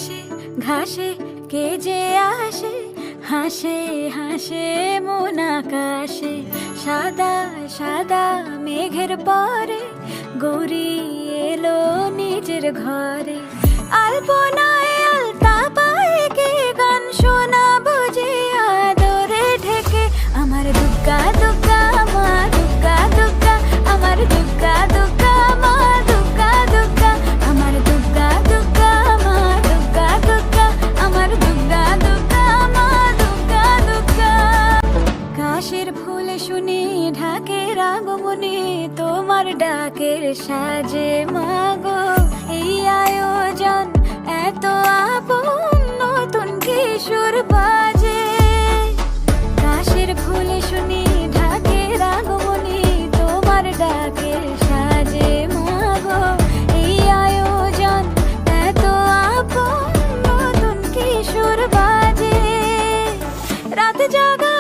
ঘাসে ঘাসে কে যে আসে, হাসে হাসে মন আকাশে। সাদা সাদা মেঘের পরে গৌরী এলো নিজের ঘরে। আলপনায় আলতা পায়ে কে গান শোনাবো যে আদরে ঢেকে। আমার দুগ্গা দুগ্গা মা দুগ্গা দুগ্গা, আমার দুগ্গা দুগ্গা মা দুগ্গা দুগ্গা, আমার দুগ্গা দুগ্গা মা দুগ্গা দুগ্গা, আমার দুগ্গা দুগ্গা মা দুগ্গা দুগ্গা। কাশের ফুল শুনি ঢাকের আগমনে, তোমার ডাকের সাজে মাগো এই আয়োজন এত আপন, নতুন কিশোর বাজে। কাশের ফুল শুনি ঢাকের আগমনে, তোমার ডাকের সাজে মাগো এই আয়োজন এত আপন, নতুন কিশোর বাজে। রাত জাগা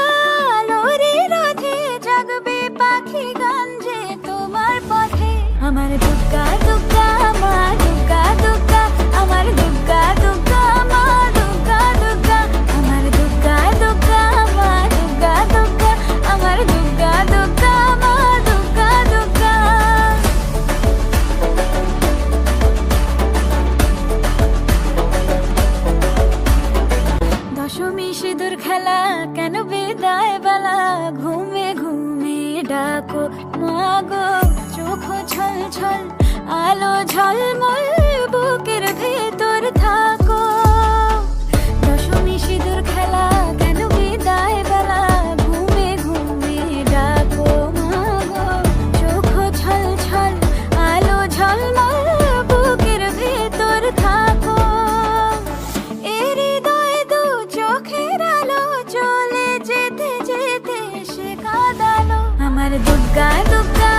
আলোরে রথে জাগবে পাখি গান যে তোমার পথে। আমার দুগ্গা দুগ্গা মা দুগ্গা দুগ্গা, আমার দুগ্গা দুগ্গা মা দুগ্গা দুগ্গা, আমার দুগ্গা দুগ্গা মা দুগ্গা দুগ্গা, আমার দুগ্গা দুগ্গা মা দুগ্গা দুগ্গা। দশমী সিঁদুর খেলা কেন বিদায় বেলা, ঘুমে ঘুমে ডাকো মাগো। চোখ ছল ছল আলো ঝলমল বুকের ভেতর থাকো। দশমী সিঁদুর খেলা কেন বিদায় বেলা, ঘুমে ঘুমে ডাকো মাগো। চোখ ছল ছল আলো ঝলমল বুকের ভেতর থাকো। এর হৃদয় দু চোখের আলো চলে যেতে যেতে সে কাঁদালো। আমার দুগ্গা দুগ্গা